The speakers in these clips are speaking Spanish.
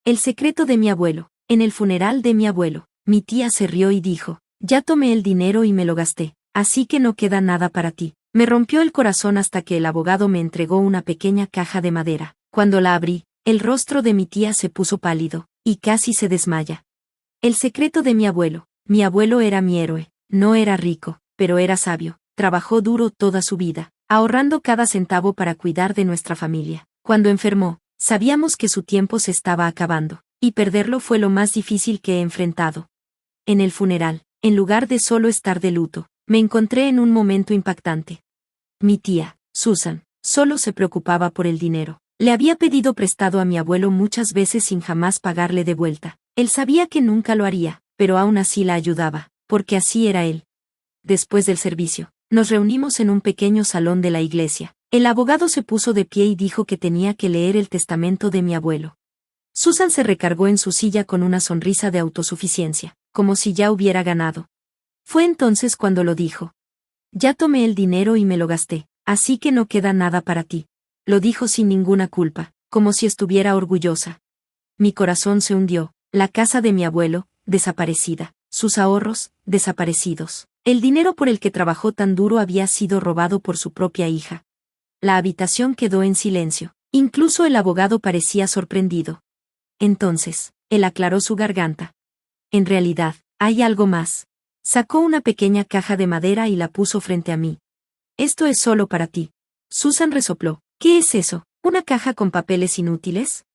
El secreto de mi abuelo. En el funeral de mi abuelo, mi tía se rió y dijo, ya tomé el dinero y me lo gasté, así que no queda nada para ti. Me rompió el corazón hasta que el abogado me entregó una pequeña caja de madera. Cuando la abrí, el rostro de mi tía se puso pálido, y casi se desmaya. El secreto de mi abuelo era mi héroe, no era rico, pero era sabio, trabajó duro toda su vida, ahorrando cada centavo para cuidar de nuestra familia. Cuando enfermó, sabíamos que su tiempo se estaba acabando, y perderlo fue lo más difícil que he enfrentado. En el funeral, en lugar de solo estar de luto, me encontré en un momento impactante. Mi tía, Susan, solo se preocupaba por el dinero. Le había pedido prestado a mi abuelo muchas veces sin jamás pagarle de vuelta. Él sabía que nunca lo haría, pero aún así la ayudaba, porque así era él. Después del servicio, nos reunimos en un pequeño salón de la iglesia. El abogado se puso de pie y dijo que tenía que leer el testamento de mi abuelo. Susan se recargó en su silla con una sonrisa de autosuficiencia, como si ya hubiera ganado. Fue entonces cuando lo dijo. Ya tomé el dinero y me lo gasté, así que no queda nada para ti. Lo dijo sin ninguna culpa, como si estuviera orgullosa. Mi corazón se hundió, la casa de mi abuelo, desaparecida, sus ahorros, desaparecidos. El dinero por el que trabajó tan duro había sido robado por su propia hija. La habitación quedó en silencio, incluso el abogado parecía sorprendido. Entonces, él aclaró su garganta. En realidad, hay algo más. Sacó una pequeña caja de madera y la puso frente a mí. Esto es solo para ti. Susan resopló. ¿Qué es eso? ¿Una caja con papeles inútiles?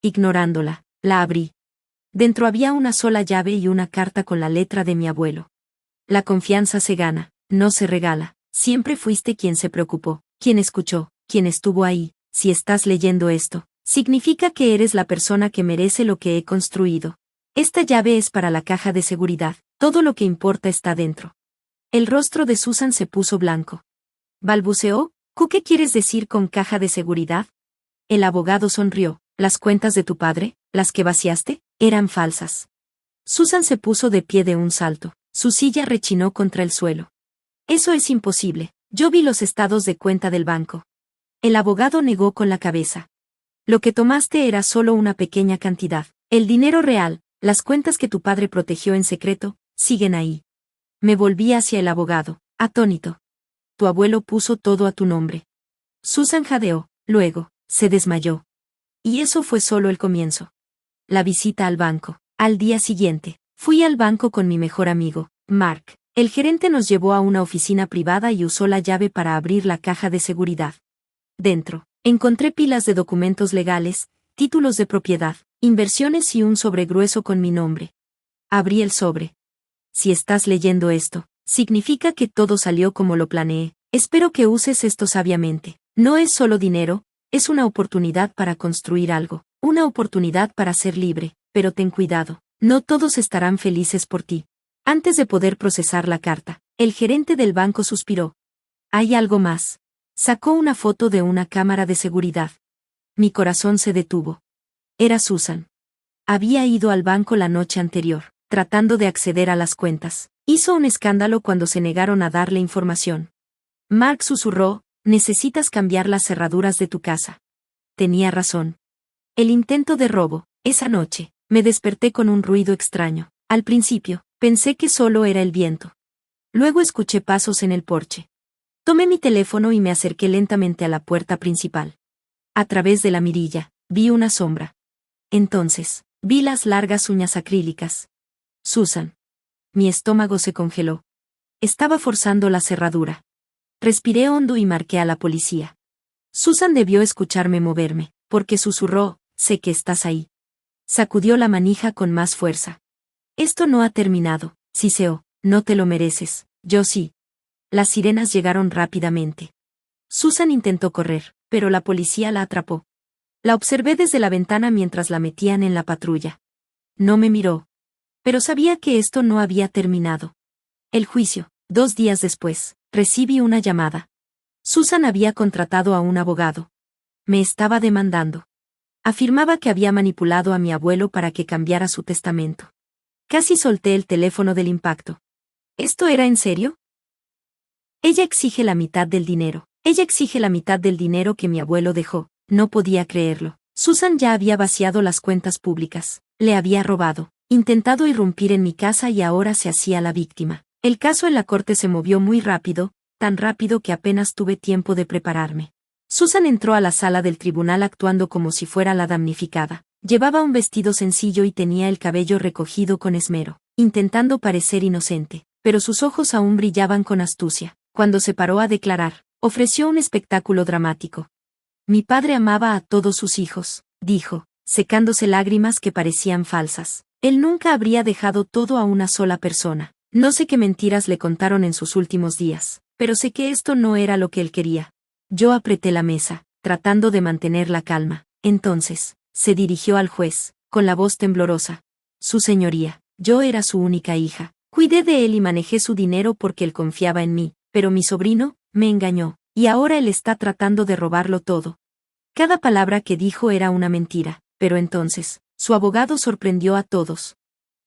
Ignorándola, la abrí. Dentro había una sola llave y una carta con la letra de mi abuelo. La confianza se gana, no se regala. Siempre fuiste quien se preocupó, quien escuchó, quien estuvo ahí. Si estás leyendo esto, significa que eres la persona que merece lo que he construido. Esta llave es para la caja de seguridad, todo lo que importa está dentro. El rostro de Susan se puso blanco. Balbuceó, ¿qué quieres decir con caja de seguridad? El abogado sonrió. ¿Las cuentas de tu padre, las que vaciaste, eran falsas? Susan se puso de pie de un salto. Su silla rechinó contra el suelo. Eso es imposible. Yo vi los estados de cuenta del banco. El abogado negó con la cabeza. Lo que tomaste era solo una pequeña cantidad. El dinero real, las cuentas que tu padre protegió en secreto, siguen ahí. Me volví hacia el abogado, atónito. Tu abuelo puso todo a tu nombre. Susan jadeó, luego, se desmayó. Y eso fue solo el comienzo. La visita al banco. Al día siguiente, fui al banco con mi mejor amigo, Mark. El gerente nos llevó a una oficina privada y usó la llave para abrir la caja de seguridad. Dentro, encontré pilas de documentos legales, títulos de propiedad, inversiones y un sobre grueso con mi nombre. Abrí el sobre. Si estás leyendo esto, significa que todo salió como lo planeé. Espero que uses esto sabiamente. No es solo dinero, es una oportunidad para construir algo, una oportunidad para ser libre, pero ten cuidado, no todos estarán felices por ti. Antes de poder procesar la carta, el gerente del banco suspiró. Hay algo más. Sacó una foto de una cámara de seguridad. Mi corazón se detuvo. Era Susan. Había ido al banco la noche anterior, tratando de acceder a las cuentas. Hizo un escándalo cuando se negaron a darle información. Mark susurró, necesitas cambiar las cerraduras de tu casa. Tenía razón. El intento de robo, esa noche, me desperté con un ruido extraño. Al principio, pensé que solo era el viento. Luego escuché pasos en el porche. Tomé mi teléfono y me acerqué lentamente a la puerta principal. A través de la mirilla, vi una sombra. Entonces, vi las largas uñas acrílicas. Susan. Mi estómago se congeló. Estaba forzando la cerradura. Respiré hondo y marqué a la policía. Susan debió escucharme moverme, porque susurró, sé que estás ahí. Sacudió la manija con más fuerza. Esto no ha terminado, siseó, no te lo mereces, yo sí. Las sirenas llegaron rápidamente. Susan intentó correr, pero la policía la atrapó. La observé desde la ventana mientras la metían en la patrulla. No me miró. Pero sabía que esto no había terminado. El juicio, 2 días después, recibí una llamada. Susan había contratado a un abogado. Me estaba demandando. Afirmaba que había manipulado a mi abuelo para que cambiara su testamento. Casi solté el teléfono del impacto. ¿Esto era en serio? Ella exige la mitad del dinero. Ella exige la mitad del dinero que mi abuelo dejó. No podía creerlo. Susan ya había vaciado las cuentas públicas, le había robado, intentado irrumpir en mi casa y ahora se hacía la víctima. El caso en la corte se movió muy rápido, tan rápido que apenas tuve tiempo de prepararme. Susan entró a la sala del tribunal actuando como si fuera la damnificada. Llevaba un vestido sencillo y tenía el cabello recogido con esmero, intentando parecer inocente, pero sus ojos aún brillaban con astucia. Cuando se paró a declarar, ofreció un espectáculo dramático. Mi padre amaba a todos sus hijos, dijo, secándose lágrimas que parecían falsas. Él nunca habría dejado todo a una sola persona. No sé qué mentiras le contaron en sus últimos días, pero sé que esto no era lo que él quería. Yo apreté la mesa, tratando de mantener la calma. Entonces, se dirigió al juez, con la voz temblorosa. Su señoría, yo era su única hija. Cuidé de él y manejé su dinero porque él confiaba en mí, pero mi sobrino, me engañó, y ahora él está tratando de robarlo todo. Cada palabra que dijo era una mentira, pero entonces, su abogado sorprendió a todos.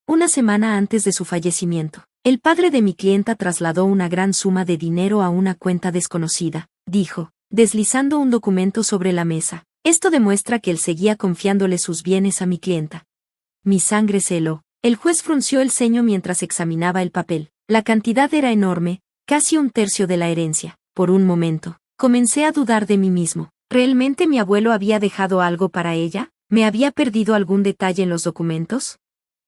Una semana antes de su fallecimiento, el padre de mi clienta trasladó una gran suma de dinero a una cuenta desconocida, dijo, deslizando un documento sobre la mesa. Esto demuestra que él seguía confiándole sus bienes a mi clienta. Mi sangre se heló. El juez frunció el ceño mientras examinaba el papel. La cantidad era enorme, casi un tercio de la herencia. Por un momento, comencé a dudar de mí mismo. ¿Realmente mi abuelo había dejado algo para ella? ¿Me había perdido algún detalle en los documentos?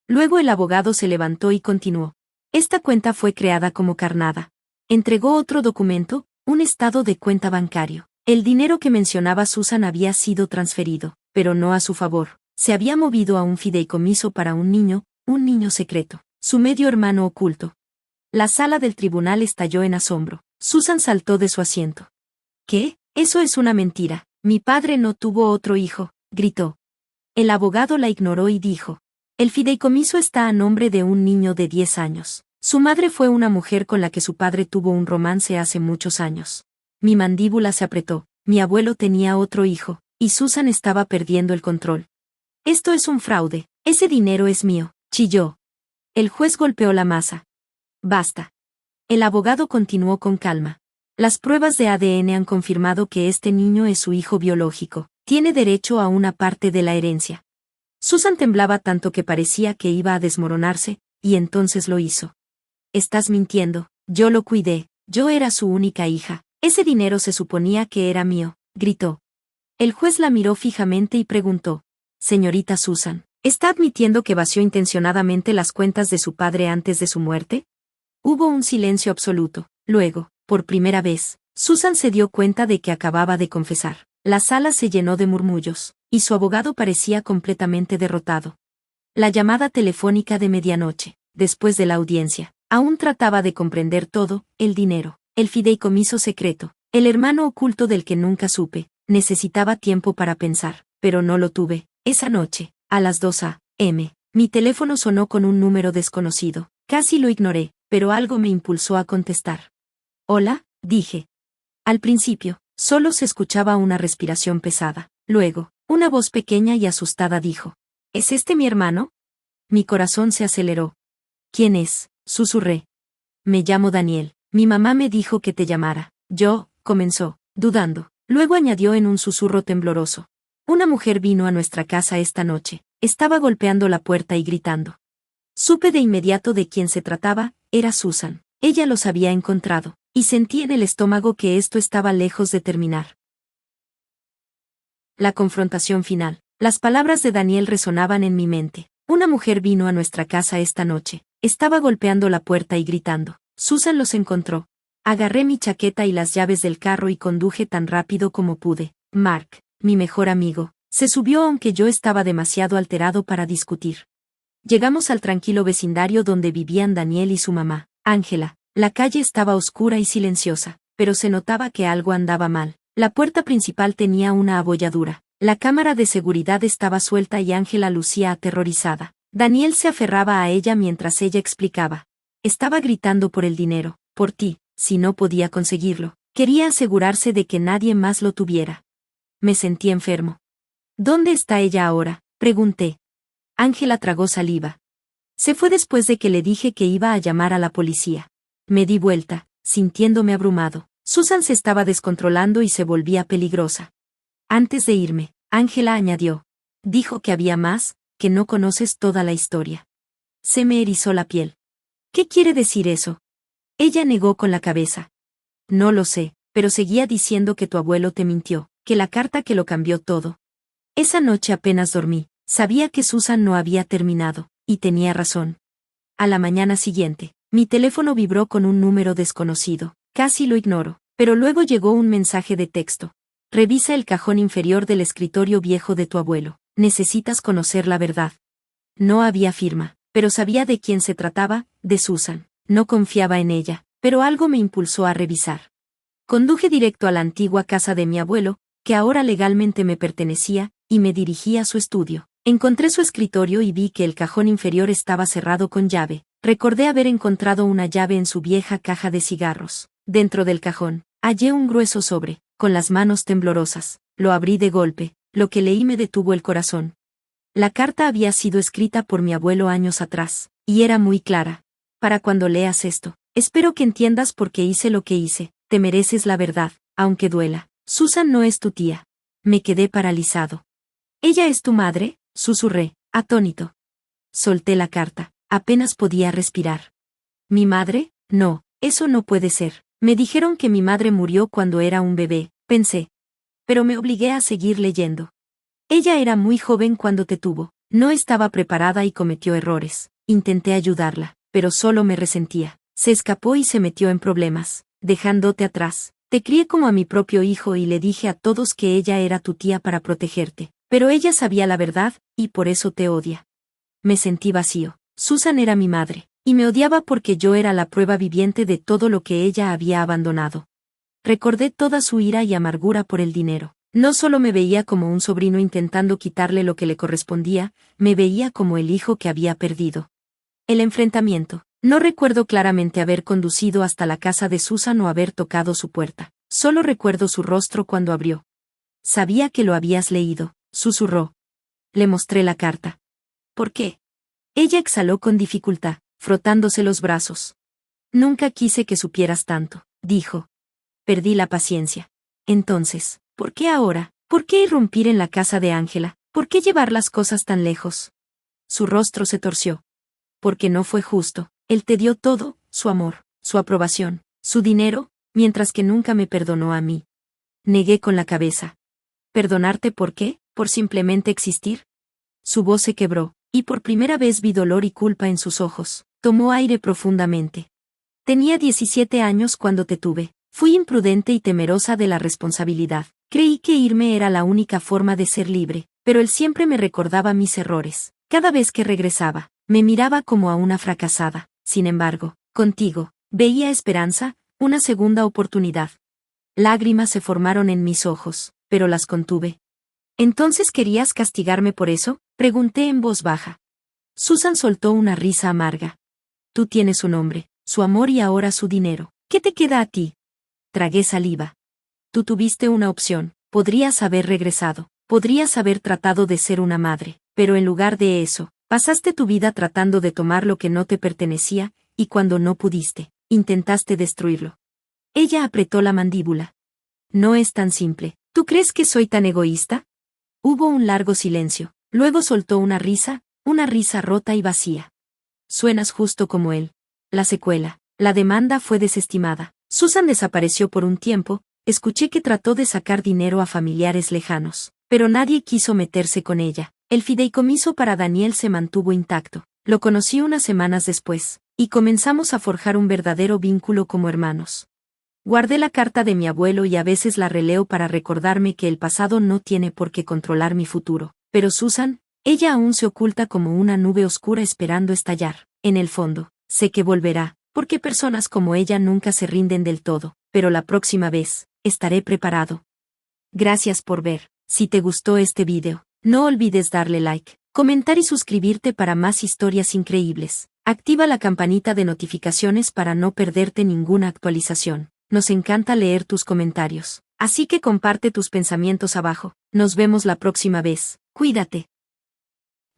Luego el abogado se levantó y continuó. Esta cuenta fue creada como carnada. Entregó otro documento, un estado de cuenta bancario. El dinero que mencionaba Susan había sido transferido, pero no a su favor. Se había movido a un fideicomiso para un niño secreto, su medio hermano oculto. La sala del tribunal estalló en asombro. Susan saltó de su asiento. ¿Qué? Eso es una mentira. Mi padre no tuvo otro hijo, gritó. El abogado la ignoró y dijo. El fideicomiso está a nombre de un niño de 10 años. Su madre fue una mujer con la que su padre tuvo un romance hace muchos años. Mi mandíbula se apretó. Mi abuelo tenía otro hijo, y Susan estaba perdiendo el control. Esto es un fraude. Ese dinero es mío, chilló. El juez golpeó la masa. Basta. El abogado continuó con calma. Las pruebas de ADN han confirmado que este niño es su hijo biológico. Tiene derecho a una parte de la herencia. Susan temblaba tanto que parecía que iba a desmoronarse, y entonces lo hizo. Estás mintiendo. Yo lo cuidé. Yo era su única hija. Ese dinero se suponía que era mío, gritó. El juez la miró fijamente y preguntó. Señorita Susan, ¿está admitiendo que vació intencionadamente las cuentas de su padre antes de su muerte? Hubo un silencio absoluto. Luego, por primera vez, Susan se dio cuenta de que acababa de confesar. La sala se llenó de murmullos, y su abogado parecía completamente derrotado. La llamada telefónica de medianoche, después de la audiencia, aún trataba de comprender todo, el dinero, el fideicomiso secreto, el hermano oculto del que nunca supe. Necesitaba tiempo para pensar, pero no lo tuve. Esa noche, a las 2 a.m., mi teléfono sonó con un número desconocido. Casi lo ignoré, pero algo me impulsó a contestar. Hola, dije. Al principio, solo se escuchaba una respiración pesada. Luego, una voz pequeña y asustada dijo. ¿Es este mi hermano? Mi corazón se aceleró. ¿Quién es? Susurré. Me llamo Daniel. Mi mamá me dijo que te llamara. Yo, comenzó, dudando. Luego añadió en un susurro tembloroso. Una mujer vino a nuestra casa esta noche. Estaba golpeando la puerta y gritando. Supe de inmediato de quién se trataba, era Susan. Ella los había encontrado, y sentí en el estómago que esto estaba lejos de terminar. La confrontación final. Las palabras de Daniel resonaban en mi mente. Una mujer vino a nuestra casa esta noche. Estaba golpeando la puerta y gritando. Susan los encontró. Agarré mi chaqueta y las llaves del carro y conduje tan rápido como pude. Mark, mi mejor amigo, se subió aunque yo estaba demasiado alterado para discutir. Llegamos al tranquilo vecindario donde vivían Daniel y su mamá, Ángela. La calle estaba oscura y silenciosa, pero se notaba que algo andaba mal. La puerta principal tenía una abolladura. La cámara de seguridad estaba suelta y Ángela lucía aterrorizada. Daniel se aferraba a ella mientras ella explicaba. Estaba gritando por el dinero, por ti, si no podía conseguirlo. Quería asegurarse de que nadie más lo tuviera. Me sentí enfermo. ¿Dónde está ella ahora?, pregunté. Ángela tragó saliva. Se fue después de que le dije que iba a llamar a la policía. Me di vuelta, sintiéndome abrumado. Susan se estaba descontrolando y se volvía peligrosa. Antes de irme, Ángela añadió. Dijo que había más, que no conoces toda la historia. Se me erizó la piel. ¿Qué quiere decir eso? Ella negó con la cabeza. No lo sé, pero seguía diciendo que tu abuelo te mintió, que la carta que lo cambió todo. Esa noche apenas dormí, sabía que Susan no había terminado, y tenía razón. A la mañana siguiente, mi teléfono vibró con un número desconocido, casi lo ignoro, pero luego llegó un mensaje de texto. Revisa el cajón inferior del escritorio viejo de tu abuelo, necesitas conocer la verdad. No había firma, pero sabía de quién se trataba, de Susan. No confiaba en ella, pero algo me impulsó a revisar. Conduje directo a la antigua casa de mi abuelo, que ahora legalmente me pertenecía, y me dirigí a su estudio. Encontré su escritorio y vi que el cajón inferior estaba cerrado con llave. Recordé haber encontrado una llave en su vieja caja de cigarros. Dentro del cajón, hallé un grueso sobre, con las manos temblorosas. Lo abrí de golpe, lo que leí me detuvo el corazón. La carta había sido escrita por mi abuelo años atrás, y era muy clara. Para cuando leas esto, espero que entiendas por qué hice lo que hice, te mereces la verdad, aunque duela. Susan no es tu tía. Me quedé paralizado. ¿Ella es tu madre?, susurré, atónito. Solté la carta, apenas podía respirar. ¿Mi madre? No, eso no puede ser. Me dijeron que mi madre murió cuando era un bebé, pensé. Pero me obligué a seguir leyendo. Ella era muy joven cuando te tuvo, no estaba preparada y cometió errores. Intenté ayudarla, pero solo me resentía. Se escapó y se metió en problemas, dejándote atrás. Te crié como a mi propio hijo y le dije a todos que ella era tu tía para protegerte, pero ella sabía la verdad, y por eso te odia. Me sentí vacío. Susan era mi madre, y me odiaba porque yo era la prueba viviente de todo lo que ella había abandonado. Recordé toda su ira y amargura por el dinero. No solo me veía como un sobrino intentando quitarle lo que le correspondía, me veía como el hijo que había perdido. El enfrentamiento. No recuerdo claramente haber conducido hasta la casa de Susan o haber tocado su puerta. Solo recuerdo su rostro cuando abrió. Sabía que lo habías leído, susurró. Le mostré la carta. ¿Por qué? Ella exhaló con dificultad, frotándose los brazos. Nunca quise que supieras tanto, dijo. Perdí la paciencia. Entonces, ¿por qué ahora? ¿Por qué irrumpir en la casa de Ángela? ¿Por qué llevar las cosas tan lejos? Su rostro se torció. Porque no fue justo. Él te dio todo, su amor, su aprobación, su dinero, mientras que nunca me perdonó a mí. Negué con la cabeza. ¿Perdonarte por qué? ¿Por simplemente existir? Su voz se quebró, y por primera vez vi dolor y culpa en sus ojos. Tomó aire profundamente. Tenía 17 años cuando te tuve. Fui imprudente y temerosa de la responsabilidad. Creí que irme era la única forma de ser libre, pero él siempre me recordaba mis errores. Cada vez que regresaba, me miraba como a una fracasada. Sin embargo, contigo, veía esperanza, una segunda oportunidad. Lágrimas se formaron en mis ojos, pero las contuve. ¿Entonces querías castigarme por eso?, pregunté en voz baja. Susan soltó una risa amarga. Tú tienes su nombre, su amor y ahora su dinero. ¿Qué te queda a ti? Tragué saliva. Tú tuviste una opción, podrías haber regresado, podrías haber tratado de ser una madre, pero en lugar de eso, pasaste tu vida tratando de tomar lo que no te pertenecía, y cuando no pudiste, intentaste destruirlo. Ella apretó la mandíbula. No es tan simple. ¿Tú crees que soy tan egoísta? Hubo un largo silencio, luego soltó una risa rota y vacía. Suenas justo como él. La secuela. La demanda fue desestimada. Susan desapareció por un tiempo, escuché que trató de sacar dinero a familiares lejanos, pero nadie quiso meterse con ella. El fideicomiso para Daniel se mantuvo intacto. Lo conocí unas semanas después, y comenzamos a forjar un verdadero vínculo como hermanos. Guardé la carta de mi abuelo y a veces la releo para recordarme que el pasado no tiene por qué controlar mi futuro. Pero Susan, ella aún se oculta como una nube oscura esperando estallar. En el fondo, sé que volverá, porque personas como ella nunca se rinden del todo, pero la próxima vez, estaré preparado. Gracias por ver. Si te gustó este video, no olvides darle like, comentar y suscribirte para más historias increíbles. Activa la campanita de notificaciones para no perderte ninguna actualización. Nos encanta leer tus comentarios, así que comparte tus pensamientos abajo. Nos vemos la próxima vez. Cuídate.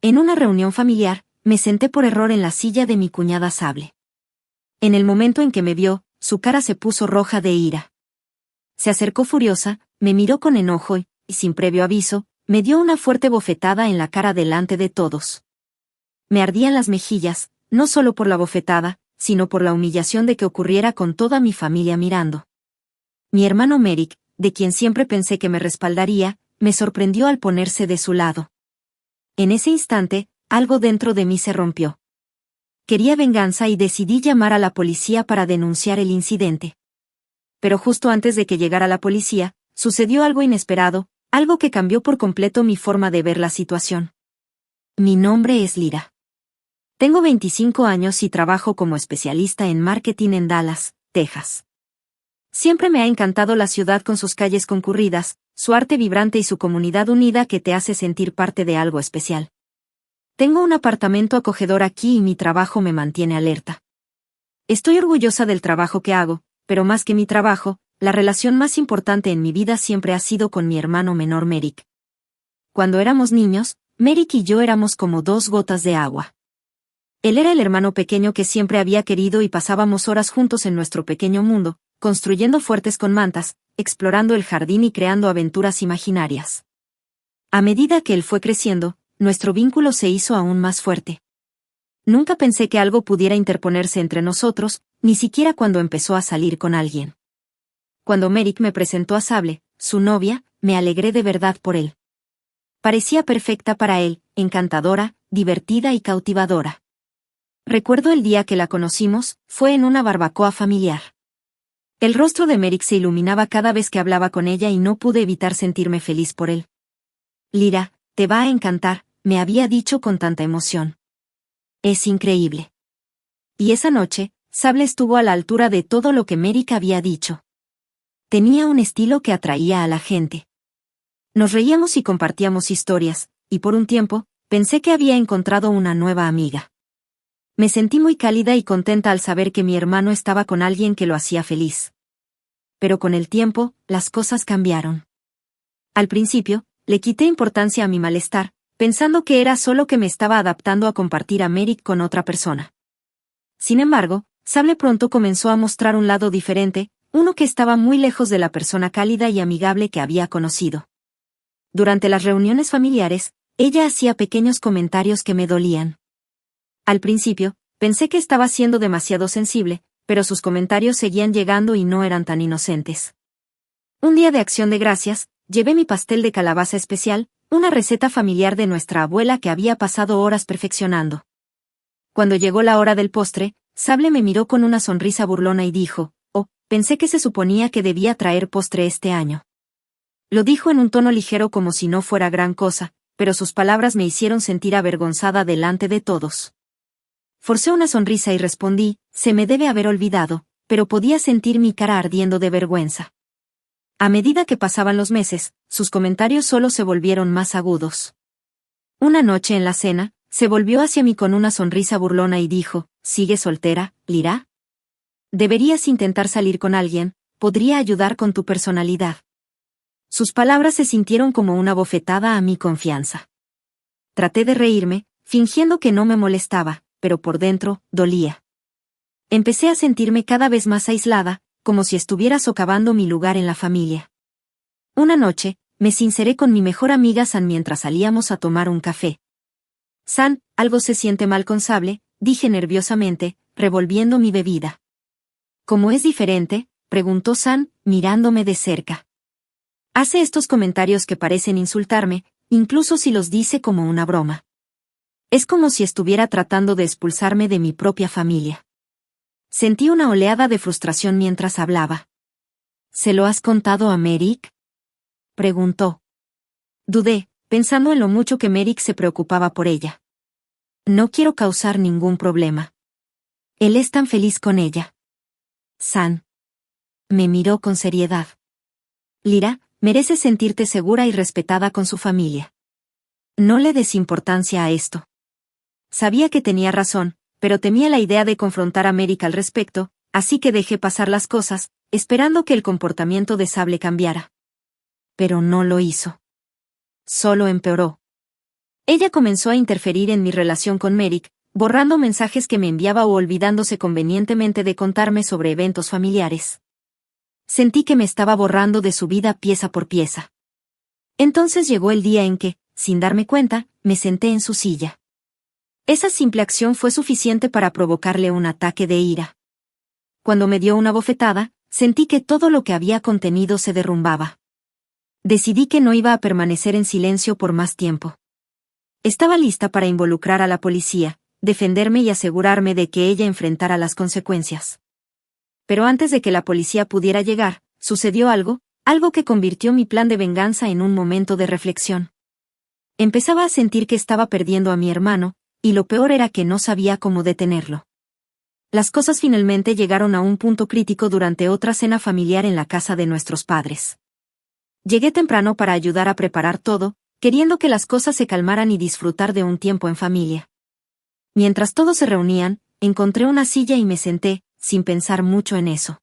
En una reunión familiar, me senté por error en la silla de mi cuñada Sable. En el momento en que me vio, su cara se puso roja de ira. Se acercó furiosa, me miró con enojo y, sin previo aviso, me dio una fuerte bofetada en la cara delante de todos. Me ardían las mejillas, no solo por la bofetada, sino por la humillación de que ocurriera con toda mi familia mirando. Mi hermano Merrick, de quien siempre pensé que me respaldaría, me sorprendió al ponerse de su lado. En ese instante, algo dentro de mí se rompió. Quería venganza y decidí llamar a la policía para denunciar el incidente. Pero justo antes de que llegara la policía, sucedió algo inesperado, algo que cambió por completo mi forma de ver la situación. Mi nombre es Lyra. Tengo 25 años y trabajo como especialista en marketing en Dallas, Texas. Siempre me ha encantado la ciudad con sus calles concurridas, su arte vibrante y su comunidad unida que te hace sentir parte de algo especial. Tengo un apartamento acogedor aquí y mi trabajo me mantiene alerta. Estoy orgullosa del trabajo que hago, pero más que mi trabajo, la relación más importante en mi vida siempre ha sido con mi hermano menor Merrick. Cuando éramos niños, Merrick y yo éramos como dos gotas de agua. Él era el hermano pequeño que siempre había querido y pasábamos horas juntos en nuestro pequeño mundo, construyendo fuertes con mantas, explorando el jardín y creando aventuras imaginarias. A medida que él fue creciendo, nuestro vínculo se hizo aún más fuerte. Nunca pensé que algo pudiera interponerse entre nosotros, ni siquiera cuando empezó a salir con alguien. Cuando Merrick me presentó a Sable, su novia, me alegré de verdad por él. Parecía perfecta para él, encantadora, divertida y cautivadora. Recuerdo el día que la conocimos, fue en una barbacoa familiar. El rostro de Merrick se iluminaba cada vez que hablaba con ella y no pude evitar sentirme feliz por él. Lyra, te va a encantar, me había dicho con tanta emoción. Es increíble. Y esa noche, Sable estuvo a la altura de todo lo que Merrick había dicho. Tenía un estilo que atraía a la gente. Nos reíamos y compartíamos historias, y por un tiempo, pensé que había encontrado una nueva amiga. Me sentí muy cálida y contenta al saber que mi hermano estaba con alguien que lo hacía feliz. Pero con el tiempo, las cosas cambiaron. Al principio, le quité importancia a mi malestar, pensando que era solo que me estaba adaptando a compartir a Merrick con otra persona. Sin embargo, Sable pronto comenzó a mostrar un lado diferente, uno que estaba muy lejos de la persona cálida y amigable que había conocido. Durante las reuniones familiares, ella hacía pequeños comentarios que me dolían. Al principio, pensé que estaba siendo demasiado sensible, pero sus comentarios seguían llegando y no eran tan inocentes. Un día de Acción de Gracias, llevé mi pastel de calabaza especial, una receta familiar de nuestra abuela que había pasado horas perfeccionando. Cuando llegó la hora del postre, Sable me miró con una sonrisa burlona y dijo, «Oh, pensé que se suponía que debía traer postre este año». Lo dijo en un tono ligero como si no fuera gran cosa, pero sus palabras me hicieron sentir avergonzada delante de todos. Forcé una sonrisa y respondí, se me debe haber olvidado, pero podía sentir mi cara ardiendo de vergüenza. A medida que pasaban los meses, sus comentarios solo se volvieron más agudos. Una noche en la cena, se volvió hacia mí con una sonrisa burlona y dijo, ¿sigues soltera, Lyra? Deberías intentar salir con alguien, podría ayudar con tu personalidad. Sus palabras se sintieron como una bofetada a mi confianza. Traté de reírme, fingiendo que no me molestaba, pero por dentro, dolía. Empecé a sentirme cada vez más aislada, como si estuviera socavando mi lugar en la familia. Una noche, me sinceré con mi mejor amiga San mientras salíamos a tomar un café. San, algo se siente mal con Sable, dije nerviosamente, revolviendo mi bebida. ¿Cómo es diferente?, preguntó San, mirándome de cerca. Hace estos comentarios que parecen insultarme, incluso si los dice como una broma. Es como si estuviera tratando de expulsarme de mi propia familia. Sentí una oleada de frustración mientras hablaba. ¿Se lo has contado a Merrick?, preguntó. Dudé, pensando en lo mucho que Merrick se preocupaba por ella. No quiero causar ningún problema. Él es tan feliz con ella. San. Me miró con seriedad. Lyra, mereces sentirte segura y respetada con su familia. No le des importancia a esto. Sabía que tenía razón, pero temía la idea de confrontar a Merrick al respecto, así que dejé pasar las cosas, esperando que el comportamiento de Sable cambiara. Pero no lo hizo. Solo empeoró. Ella comenzó a interferir en mi relación con Merrick, borrando mensajes que me enviaba o olvidándose convenientemente de contarme sobre eventos familiares. Sentí que me estaba borrando de su vida pieza por pieza. Entonces llegó el día en que, sin darme cuenta, me senté en su silla. Esa simple acción fue suficiente para provocarle un ataque de ira. Cuando me dio una bofetada, sentí que todo lo que había contenido se derrumbaba. Decidí que no iba a permanecer en silencio por más tiempo. Estaba lista para involucrar a la policía, defenderme y asegurarme de que ella enfrentara las consecuencias. Pero antes de que la policía pudiera llegar, sucedió algo que convirtió mi plan de venganza en un momento de reflexión. Empezaba a sentir que estaba perdiendo a mi hermano, y lo peor era que no sabía cómo detenerlo. Las cosas finalmente llegaron a un punto crítico durante otra cena familiar en la casa de nuestros padres. Llegué temprano para ayudar a preparar todo, queriendo que las cosas se calmaran y disfrutar de un tiempo en familia. Mientras todos se reunían, encontré una silla y me senté, sin pensar mucho en eso.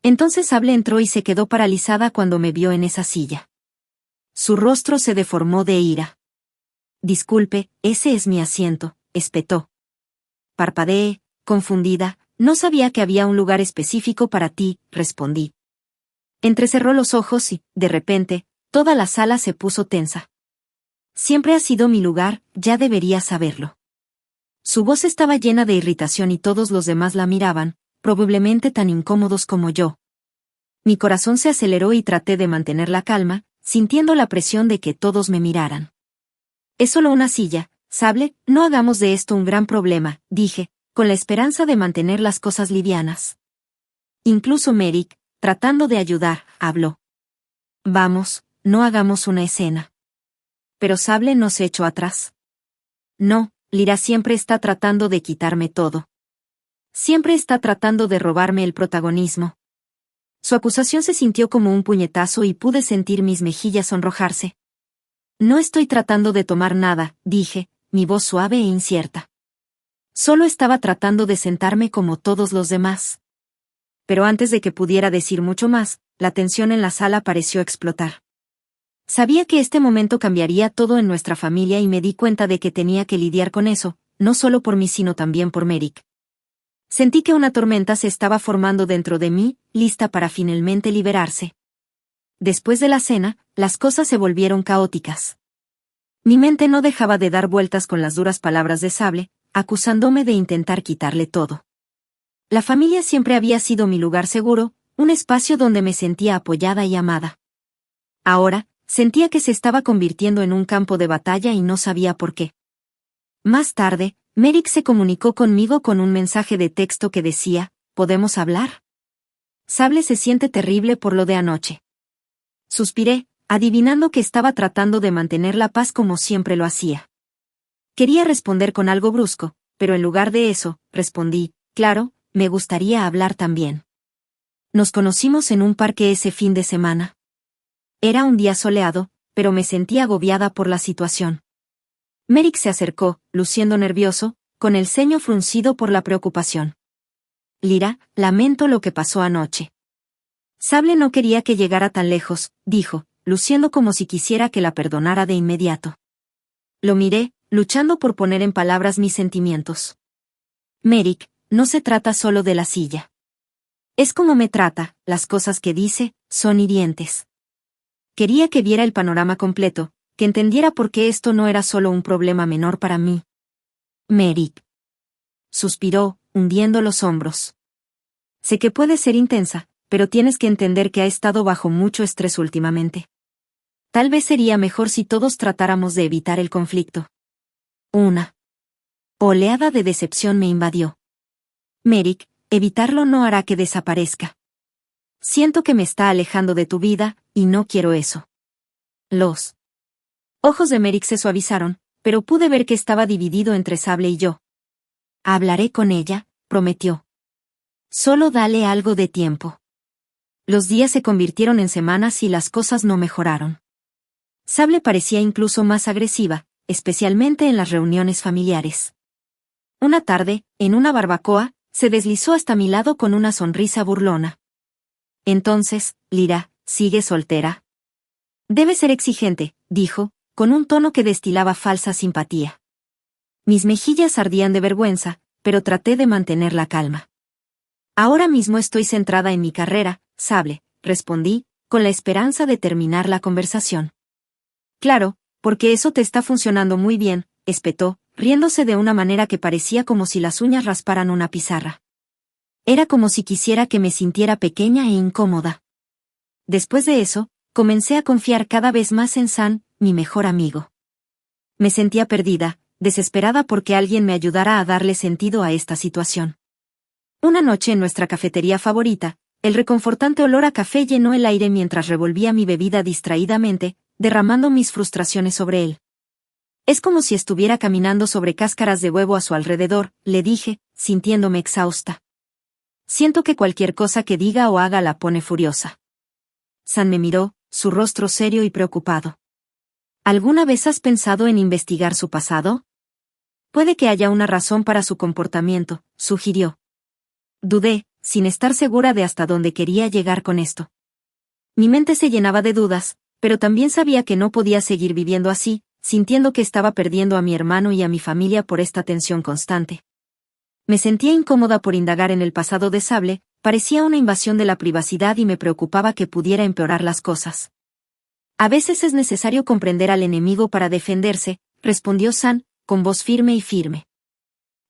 Entonces Sable entró y se quedó paralizada cuando me vio en esa silla. Su rostro se deformó de ira. «Disculpe, ese es mi asiento», espetó. Parpadeé, confundida, «No sabía que había un lugar específico para ti», respondí. Entrecerró los ojos y, de repente, toda la sala se puso tensa. «Siempre ha sido mi lugar, ya deberías saberlo». Su voz estaba llena de irritación y todos los demás la miraban, probablemente tan incómodos como yo. Mi corazón se aceleró y traté de mantener la calma, sintiendo la presión de que todos me miraran. «Es solo una silla, Sable, no hagamos de esto un gran problema», dije, con la esperanza de mantener las cosas livianas. Incluso Merrick, tratando de ayudar, habló. «Vamos, no hagamos una escena». Pero Sable no se echó atrás. «No, Lyra siempre está tratando de quitarme todo. Siempre está tratando de robarme el protagonismo». Su acusación se sintió como un puñetazo y pude sentir mis mejillas sonrojarse. «No estoy tratando de tomar nada», dije, mi voz suave e incierta. Solo estaba tratando de sentarme como todos los demás. Pero antes de que pudiera decir mucho más, la tensión en la sala pareció explotar. Sabía que este momento cambiaría todo en nuestra familia y me di cuenta de que tenía que lidiar con eso, no solo por mí sino también por Merrick. Sentí que una tormenta se estaba formando dentro de mí, lista para finalmente liberarse. Después de la cena, las cosas se volvieron caóticas. Mi mente no dejaba de dar vueltas con las duras palabras de Sable, acusándome de intentar quitarle todo. La familia siempre había sido mi lugar seguro, un espacio donde me sentía apoyada y amada. Ahora, sentía que se estaba convirtiendo en un campo de batalla y no sabía por qué. Más tarde, Merrick se comunicó conmigo con un mensaje de texto que decía, «¿Podemos hablar? Sable se siente terrible por lo de anoche». Suspiré, adivinando que estaba tratando de mantener la paz como siempre lo hacía. Quería responder con algo brusco, pero en lugar de eso, respondí, «Claro, me gustaría hablar también». Nos conocimos en un parque ese fin de semana. Era un día soleado, pero me sentía agobiada por la situación. Merrick se acercó, luciendo nervioso, con el ceño fruncido por la preocupación. «Lyra, lamento lo que pasó anoche». Sable no quería que llegara tan lejos, dijo, luciendo como si quisiera que la perdonara de inmediato. Lo miré, luchando por poner en palabras mis sentimientos. «Merrick, no se trata solo de la silla. Es como me trata, las cosas que dice, son hirientes». Quería que viera el panorama completo, que entendiera por qué esto no era solo un problema menor para mí. «Merrick». Suspiró, hundiendo los hombros. «Sé que puede ser intensa, pero tienes que entender que ha estado bajo mucho estrés últimamente. Tal vez sería mejor si todos tratáramos de evitar el conflicto». Una oleada de decepción me invadió. «Merrick, evitarlo no hará que desaparezca. Siento que me está alejando de tu vida, y no quiero eso». Los ojos de Merrick se suavizaron, pero pude ver que estaba dividido entre Sable y yo. «Hablaré con ella», prometió. «Solo dale algo de tiempo». Los días se convirtieron en semanas y las cosas no mejoraron. Sable parecía incluso más agresiva, especialmente en las reuniones familiares. Una tarde, en una barbacoa, se deslizó hasta mi lado con una sonrisa burlona. «Entonces, Lyra, ¿sigue soltera?» «Debe ser exigente», dijo, con un tono que destilaba falsa simpatía. Mis mejillas ardían de vergüenza, pero traté de mantener la calma. «Ahora mismo estoy centrada en mi carrera, Sable», respondí, con la esperanza de terminar la conversación. Claro, porque eso te está funcionando muy bien, espetó, riéndose de una manera que parecía como si las uñas rasparan una pizarra. Era como si quisiera que me sintiera pequeña e incómoda. Después de eso, comencé a confiar cada vez más en San, mi mejor amigo. Me sentía perdida, desesperada porque alguien me ayudara a darle sentido a esta situación. Una noche en nuestra cafetería favorita, el reconfortante olor a café llenó el aire mientras revolvía mi bebida distraídamente, derramando mis frustraciones sobre él. Es como si estuviera caminando sobre cáscaras de huevo a su alrededor, le dije, sintiéndome exhausta. Siento que cualquier cosa que diga o haga la pone furiosa. San me miró, su rostro serio y preocupado. ¿Alguna vez has pensado en investigar su pasado? Puede que haya una razón para su comportamiento, sugirió. Dudé, sin estar segura de hasta dónde quería llegar con esto. Mi mente se llenaba de dudas, pero también sabía que no podía seguir viviendo así, sintiendo que estaba perdiendo a mi hermano y a mi familia por esta tensión constante. Me sentía incómoda por indagar en el pasado de Sable, parecía una invasión de la privacidad y me preocupaba que pudiera empeorar las cosas. A veces es necesario comprender al enemigo para defenderse, respondió San, con voz firme y firme.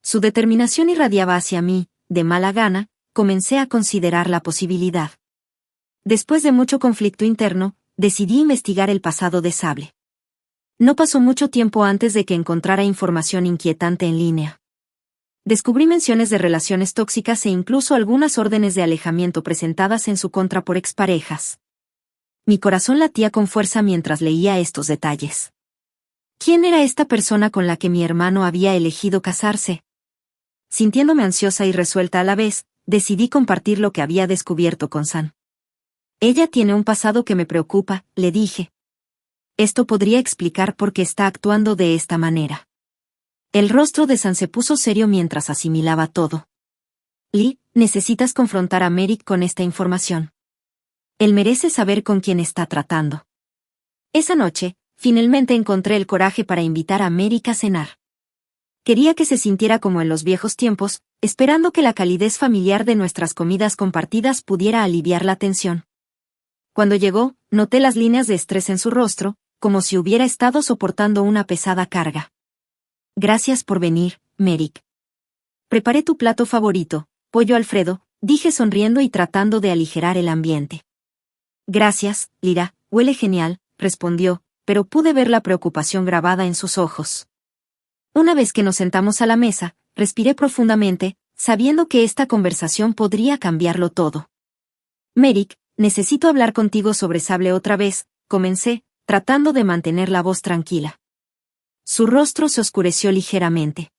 Su determinación irradiaba hacia mí, de mala gana, comencé a considerar la posibilidad. Después de mucho conflicto interno, decidí investigar el pasado de Sable. No pasó mucho tiempo antes de que encontrara información inquietante en línea. Descubrí menciones de relaciones tóxicas e incluso algunas órdenes de alejamiento presentadas en su contra por exparejas. Mi corazón latía con fuerza mientras leía estos detalles. ¿Quién era esta persona con la que mi hermano había elegido casarse? Sintiéndome ansiosa y resuelta a la vez, decidí compartir lo que había descubierto con San. Ella tiene un pasado que me preocupa, le dije. Esto podría explicar por qué está actuando de esta manera. El rostro de San se puso serio mientras asimilaba todo. Lee, necesitas confrontar a Merrick con esta información. Él merece saber con quién está tratando. Esa noche, finalmente encontré el coraje para invitar a Merrick a cenar. Quería que se sintiera como en los viejos tiempos, esperando que la calidez familiar de nuestras comidas compartidas pudiera aliviar la tensión. Cuando llegó, noté las líneas de estrés en su rostro, como si hubiera estado soportando una pesada carga. Gracias por venir, Merrick. Preparé tu plato favorito, pollo Alfredo, dije sonriendo y tratando de aligerar el ambiente. Gracias, Lyra, huele genial, respondió, pero pude ver la preocupación grabada en sus ojos. Una vez que nos sentamos a la mesa, respiré profundamente, sabiendo que esta conversación podría cambiarlo todo. Merrick, necesito hablar contigo sobre Sable otra vez, comencé, tratando de mantener la voz tranquila. Su rostro se oscureció ligeramente.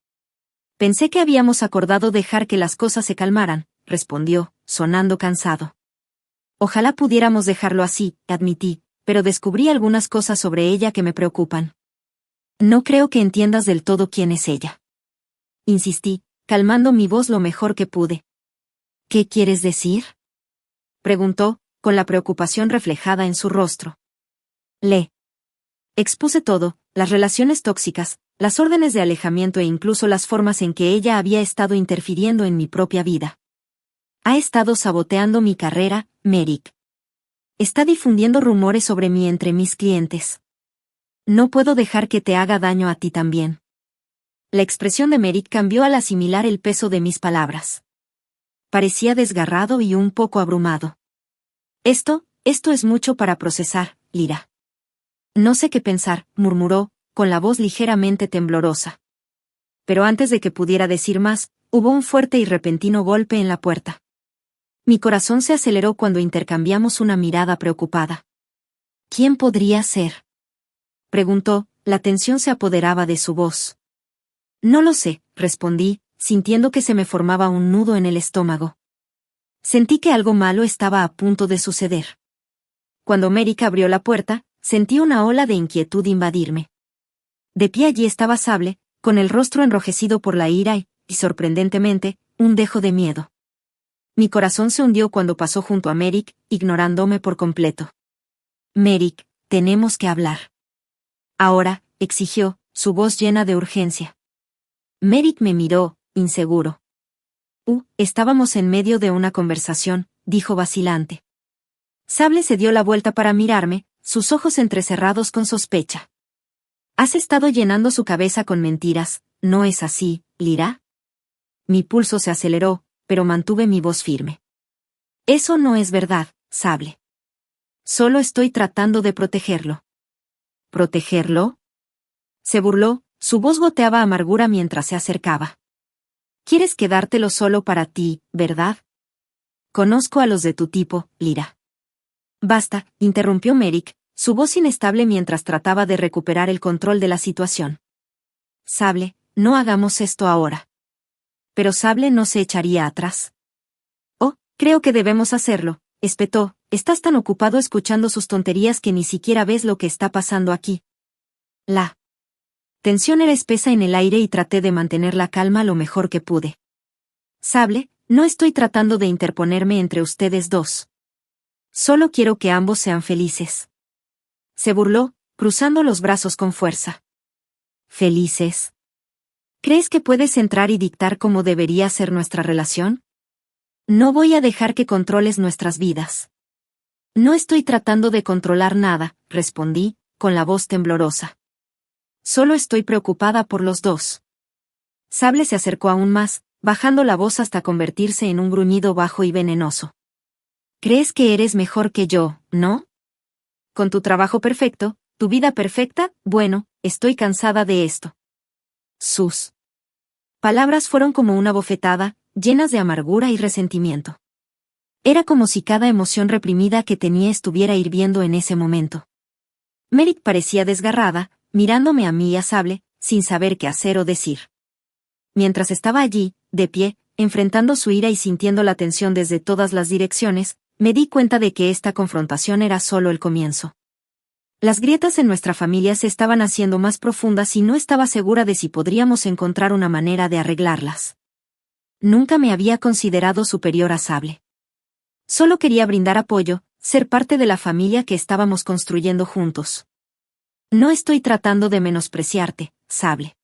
Pensé que habíamos acordado dejar que las cosas se calmaran, respondió, sonando cansado. Ojalá pudiéramos dejarlo así, admití, pero descubrí algunas cosas sobre ella que me preocupan. No creo que entiendas del todo quién es ella. Insistí, calmando mi voz lo mejor que pude. ¿Qué quieres decir? Preguntó, con la preocupación reflejada en su rostro. Le expuse todo, las relaciones tóxicas, las órdenes de alejamiento e incluso las formas en que ella había estado interfiriendo en mi propia vida. Ha estado saboteando mi carrera, Merrick. Está difundiendo rumores sobre mí entre mis clientes. No puedo dejar que te haga daño a ti también. La expresión de Merrick cambió al asimilar el peso de mis palabras. Parecía desgarrado y un poco abrumado. Esto es mucho para procesar, Lyra. No sé qué pensar, murmuró, con la voz ligeramente temblorosa. Pero antes de que pudiera decir más, hubo un fuerte y repentino golpe en la puerta. Mi corazón se aceleró cuando intercambiamos una mirada preocupada. ¿Quién podría ser? Preguntó, la tensión se apoderaba de su voz. No lo sé, respondí, sintiendo que se me formaba un nudo en el estómago. Sentí que algo malo estaba a punto de suceder. Cuando Merrick abrió la puerta, sentí una ola de inquietud invadirme. De pie allí estaba Sable, con el rostro enrojecido por la ira y, sorprendentemente, un dejo de miedo. Mi corazón se hundió cuando pasó junto a Merrick, ignorándome por completo. Merrick, tenemos que hablar. Ahora, exigió, su voz llena de urgencia. Merrick me miró, inseguro. Estábamos en medio de una conversación, dijo vacilante. Sable se dio la vuelta para mirarme, sus ojos entrecerrados con sospecha. Has estado llenando su cabeza con mentiras, ¿no es así, Lyra? Mi pulso se aceleró, pero mantuve mi voz firme. Eso no es verdad, Sable. Solo estoy tratando de protegerlo. ¿Protegerlo? Se burló, su voz goteaba amargura mientras se acercaba. Quieres quedártelo solo para ti, ¿verdad? Conozco a los de tu tipo, Lyra. Basta, interrumpió Merrick, su voz inestable mientras trataba de recuperar el control de la situación. Sable, no hagamos esto ahora. Pero Sable no se echaría atrás. Oh, creo que debemos hacerlo, espetó, estás tan ocupado escuchando sus tonterías que ni siquiera ves lo que está pasando aquí. La tensión era espesa en el aire y traté de mantener la calma lo mejor que pude. Sable, no estoy tratando de interponerme entre ustedes dos. Solo quiero que ambos sean felices. Se burló, cruzando los brazos con fuerza. ¿Felices? ¿Crees que puedes entrar y dictar cómo debería ser nuestra relación? No voy a dejar que controles nuestras vidas. No estoy tratando de controlar nada, respondí, con la voz temblorosa. Solo estoy preocupada por los dos. Sable se acercó aún más, bajando la voz hasta convertirse en un gruñido bajo y venenoso. ¿Crees que eres mejor que yo, no? Con tu trabajo perfecto, tu vida perfecta, bueno, estoy cansada de esto. Sus palabras fueron como una bofetada, llenas de amargura y resentimiento. Era como si cada emoción reprimida que tenía estuviera hirviendo en ese momento. Merrick parecía desgarrada, mirándome a mí y a Sable, sin saber qué hacer o decir. Mientras estaba allí, de pie, enfrentando su ira y sintiendo la tensión desde todas las direcciones, me di cuenta de que esta confrontación era solo el comienzo. Las grietas en nuestra familia se estaban haciendo más profundas y no estaba segura de si podríamos encontrar una manera de arreglarlas. Nunca me había considerado superior a Sable. Solo quería brindar apoyo, ser parte de la familia que estábamos construyendo juntos. No estoy tratando de menospreciarte, Sable.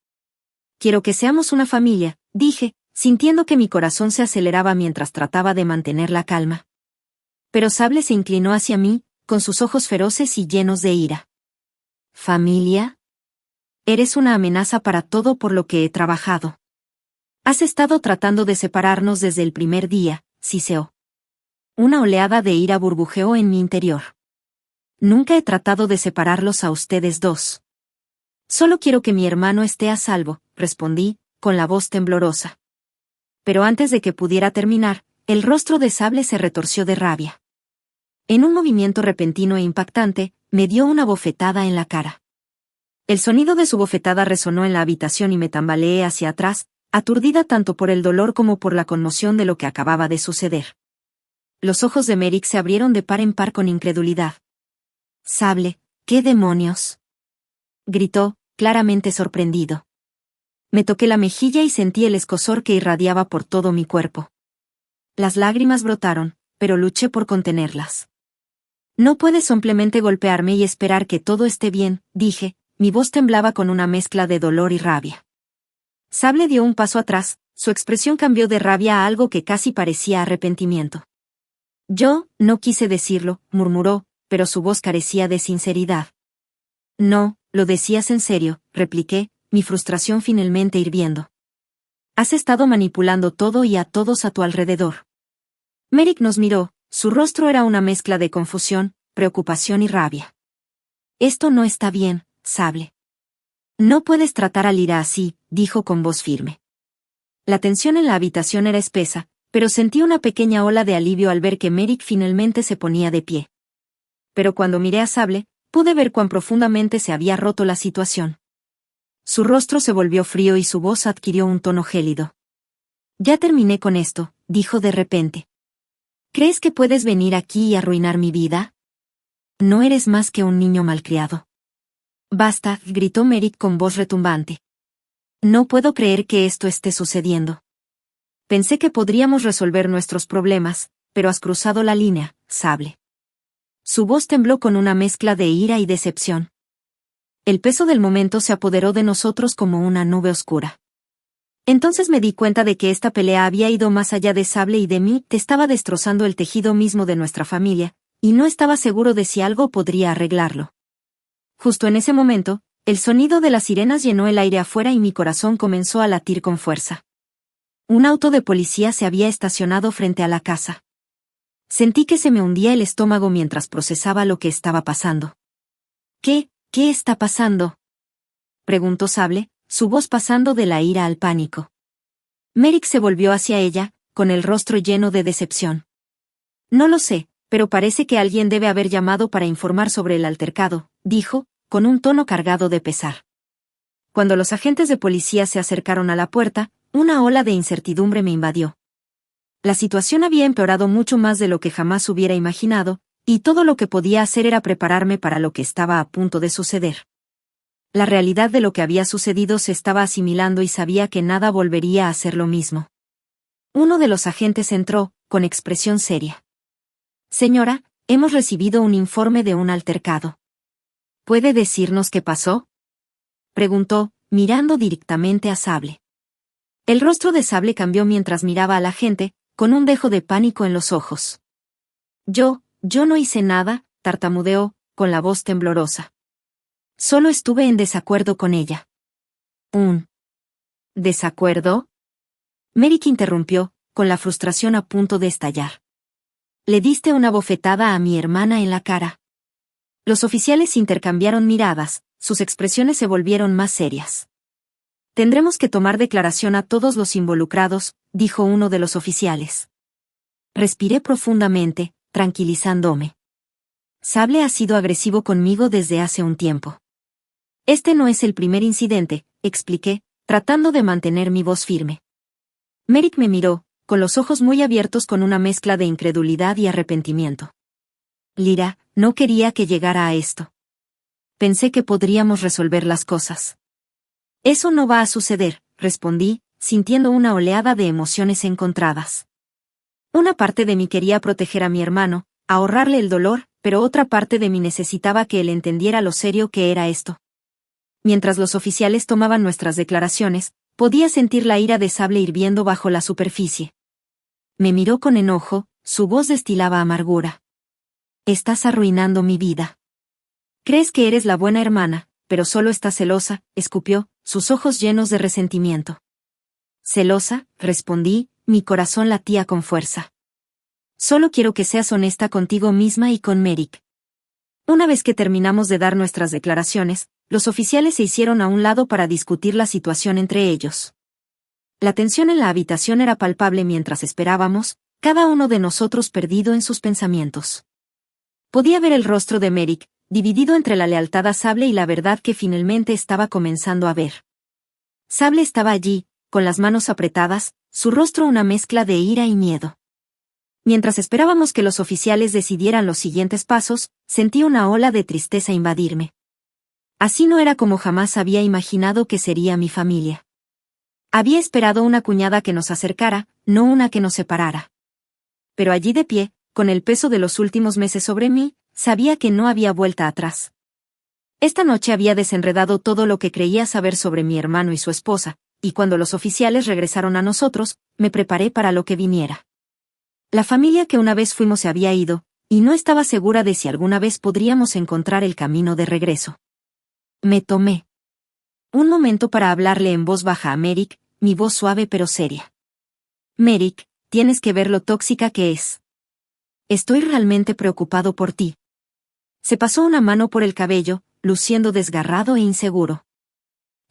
Quiero que seamos una familia, dije, sintiendo que mi corazón se aceleraba mientras trataba de mantener la calma. Pero Sable se inclinó hacia mí, con sus ojos feroces y llenos de ira. ¿Familia? Eres una amenaza para todo por lo que he trabajado. Has estado tratando de separarnos desde el primer día, siseó. Una oleada de ira burbujeó en mi interior. Nunca he tratado de separarlos a ustedes dos. Solo quiero que mi hermano esté a salvo, respondí, con la voz temblorosa. Pero antes de que pudiera terminar, el rostro de Sable se retorció de rabia. En un movimiento repentino e impactante, me dio una bofetada en la cara. El sonido de su bofetada resonó en la habitación y me tambaleé hacia atrás, aturdida tanto por el dolor como por la conmoción de lo que acababa de suceder. Los ojos de Merrick se abrieron de par en par con incredulidad. Sable, ¿qué demonios? Gritó, claramente sorprendido. Me toqué la mejilla y sentí el escozor que irradiaba por todo mi cuerpo. Las lágrimas brotaron, pero luché por contenerlas. No puedes simplemente golpearme y esperar que todo esté bien, dije, mi voz temblaba con una mezcla de dolor y rabia. Sable dio un paso atrás, su expresión cambió de rabia a algo que casi parecía arrepentimiento. Yo, no quise decirlo, murmuró, pero su voz carecía de sinceridad. No, lo decías en serio, repliqué, mi frustración finalmente hirviendo. Has estado manipulando todo y a todos a tu alrededor. Merrick nos miró, su rostro era una mezcla de confusión, preocupación y rabia. Esto no está bien, Sable. No puedes tratar a Lyra así, dijo con voz firme. La tensión en la habitación era espesa, pero sentí una pequeña ola de alivio al ver que Merrick finalmente se ponía de pie. Pero cuando miré a Sable, pude ver cuán profundamente se había roto la situación. Su rostro se volvió frío y su voz adquirió un tono gélido. Ya terminé con esto, dijo de repente. ¿Crees que puedes venir aquí y arruinar mi vida? No eres más que un niño malcriado. Basta, gritó Merrick con voz retumbante. No puedo creer que esto esté sucediendo. Pensé que podríamos resolver nuestros problemas, pero has cruzado la línea, Sable. Su voz tembló con una mezcla de ira y decepción. El peso del momento se apoderó de nosotros como una nube oscura. Entonces me di cuenta de que esta pelea había ido más allá de Sable y de mí, te estaba destrozando el tejido mismo de nuestra familia, y no estaba seguro de si algo podría arreglarlo. Justo en ese momento, el sonido de las sirenas llenó el aire afuera y mi corazón comenzó a latir con fuerza. Un auto de policía se había estacionado frente a la casa. Sentí que se me hundía el estómago mientras procesaba lo que estaba pasando. ¿Qué está pasando?, preguntó Sable, su voz pasando de la ira al pánico. Merrick se volvió hacia ella, con el rostro lleno de decepción. No lo sé, pero parece que alguien debe haber llamado para informar sobre el altercado, dijo, con un tono cargado de pesar. Cuando los agentes de policía se acercaron a la puerta, una ola de incertidumbre me invadió. La situación había empeorado mucho más de lo que jamás hubiera imaginado, y todo lo que podía hacer era prepararme para lo que estaba a punto de suceder. La realidad de lo que había sucedido se estaba asimilando y sabía que nada volvería a ser lo mismo. Uno de los agentes entró, con expresión seria. Señora, hemos recibido un informe de un altercado. ¿Puede decirnos qué pasó?, preguntó, mirando directamente a Sable. El rostro de Sable cambió mientras miraba a la gente, con un dejo de pánico en los ojos. Yo no hice nada, tartamudeó, con la voz temblorosa. Solo estuve en desacuerdo con ella. ¿Un desacuerdo? Merrick interrumpió, con la frustración a punto de estallar. Le diste una bofetada a mi hermana en la cara. Los oficiales intercambiaron miradas, sus expresiones se volvieron más serias. Tendremos que tomar declaración a todos los involucrados, dijo uno de los oficiales. Respiré profundamente, tranquilizándome. Sable ha sido agresivo conmigo desde hace un tiempo. Este no es el primer incidente, expliqué, tratando de mantener mi voz firme. Merrick me miró, con los ojos muy abiertos con una mezcla de incredulidad y arrepentimiento. Lyra, no quería que llegara a esto. Pensé que podríamos resolver las cosas. Eso no va a suceder, respondí, sintiendo una oleada de emociones encontradas. Una parte de mí quería proteger a mi hermano, ahorrarle el dolor, pero otra parte de mí necesitaba que él entendiera lo serio que era esto. Mientras los oficiales tomaban nuestras declaraciones, podía sentir la ira de Sable hirviendo bajo la superficie. Me miró con enojo, su voz destilaba amargura. Estás arruinando mi vida. Crees que eres la buena hermana, pero solo estás celosa, escupió, sus ojos llenos de resentimiento. ¿Celosa?, respondí, mi corazón latía con fuerza. Solo quiero que seas honesta contigo misma y con Merrick. Una vez que terminamos de dar nuestras declaraciones, los oficiales se hicieron a un lado para discutir la situación entre ellos. La tensión en la habitación era palpable mientras esperábamos, cada uno de nosotros perdido en sus pensamientos. Podía ver el rostro de Merrick, dividido entre la lealtad a Sable y la verdad que finalmente estaba comenzando a ver. Sable estaba allí, con las manos apretadas, su rostro una mezcla de ira y miedo. Mientras esperábamos que los oficiales decidieran los siguientes pasos, sentí una ola de tristeza invadirme. Así no era como jamás había imaginado que sería mi familia. Había esperado una cuñada que nos acercara, no una que nos separara. Pero allí de pie, con el peso de los últimos meses sobre mí, sabía que no había vuelta atrás. Esta noche había desenredado todo lo que creía saber sobre mi hermano y su esposa, y cuando los oficiales regresaron a nosotros, me preparé para lo que viniera. La familia que una vez fuimos se había ido, y no estaba segura de si alguna vez podríamos encontrar el camino de regreso. Me tomé un momento para hablarle en voz baja a Merrick, mi voz suave pero seria. Merrick, tienes que ver lo tóxica que es. Estoy realmente preocupado por ti. Se pasó una mano por el cabello, luciendo desgarrado e inseguro.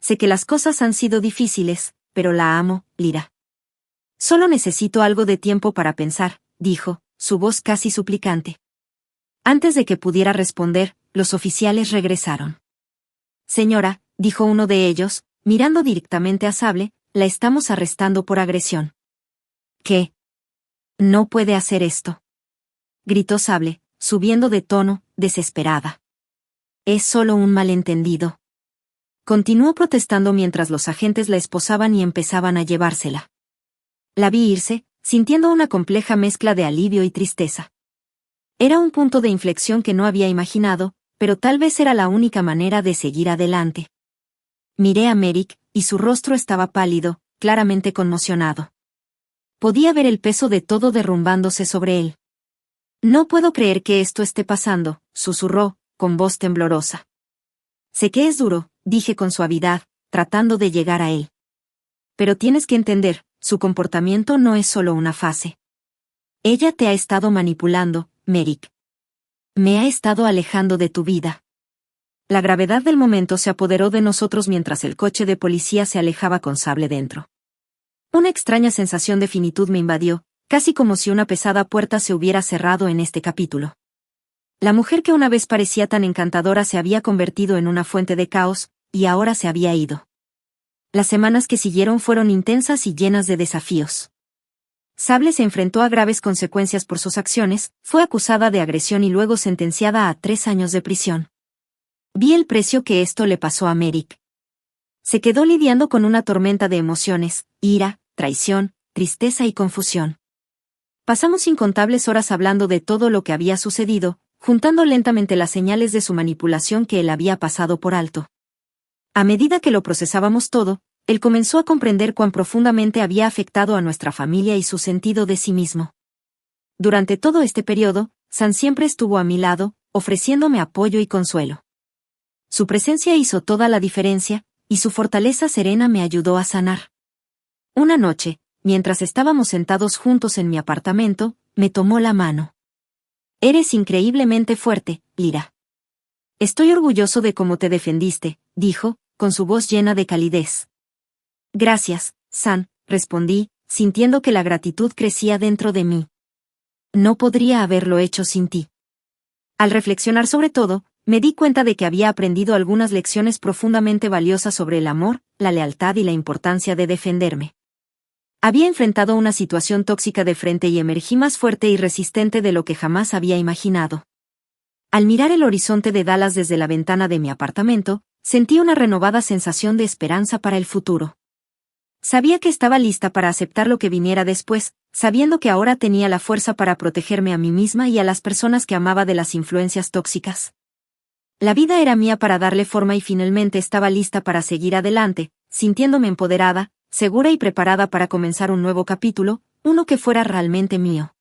Sé que las cosas han sido difíciles, pero la amo, Lyra. Solo necesito algo de tiempo para pensar, dijo, su voz casi suplicante. Antes de que pudiera responder, los oficiales regresaron. Señora, dijo uno de ellos, mirando directamente a Sable, la estamos arrestando por agresión. ¿Qué? No puede hacer esto, gritó Sable, subiendo de tono, desesperada. Es solo un malentendido. Continuó protestando mientras los agentes la esposaban y empezaban a llevársela. La vi irse, sintiendo una compleja mezcla de alivio y tristeza. Era un punto de inflexión que no había imaginado, pero tal vez era la única manera de seguir adelante. Miré a Merrick, y su rostro estaba pálido, claramente conmocionado. Podía ver el peso de todo derrumbándose sobre él. No puedo creer que esto esté pasando, susurró, con voz temblorosa. Sé que es duro, dije con suavidad, tratando de llegar a él. Pero tienes que entender, su comportamiento no es solo una fase. Ella te ha estado manipulando, Merrick. Me ha estado alejando de tu vida. La gravedad del momento se apoderó de nosotros mientras el coche de policía se alejaba con Sable dentro. Una extraña sensación de finitud me invadió, casi como si una pesada puerta se hubiera cerrado en este capítulo. La mujer que una vez parecía tan encantadora se había convertido en una fuente de caos, y ahora se había ido. Las semanas que siguieron fueron intensas y llenas de desafíos. Sable se enfrentó a graves consecuencias por sus acciones, fue acusada de agresión y luego sentenciada a 3 años de prisión. Vi el precio que esto le pasó a Merrick. Se quedó lidiando con una tormenta de emociones, ira, traición, tristeza y confusión. Pasamos incontables horas hablando de todo lo que había sucedido, juntando lentamente las señales de su manipulación que él había pasado por alto. A medida que lo procesábamos todo, él comenzó a comprender cuán profundamente había afectado a nuestra familia y su sentido de sí mismo. Durante todo este periodo, Sam siempre estuvo a mi lado, ofreciéndome apoyo y consuelo. Su presencia hizo toda la diferencia, y su fortaleza serena me ayudó a sanar. Una noche, mientras estábamos sentados juntos en mi apartamento, me tomó la mano. Eres increíblemente fuerte, Lyra. Estoy orgulloso de cómo te defendiste, dijo, con su voz llena de calidez. Gracias, Sam, respondí, sintiendo que la gratitud crecía dentro de mí. No podría haberlo hecho sin ti. Al reflexionar sobre todo, me di cuenta de que había aprendido algunas lecciones profundamente valiosas sobre el amor, la lealtad y la importancia de defenderme. Había enfrentado una situación tóxica de frente y emergí más fuerte y resistente de lo que jamás había imaginado. Al mirar el horizonte de Dallas desde la ventana de mi apartamento, sentí una renovada sensación de esperanza para el futuro. Sabía que estaba lista para aceptar lo que viniera después, sabiendo que ahora tenía la fuerza para protegerme a mí misma y a las personas que amaba de las influencias tóxicas. La vida era mía para darle forma y finalmente estaba lista para seguir adelante, sintiéndome empoderada, segura y preparada para comenzar un nuevo capítulo, uno que fuera realmente mío.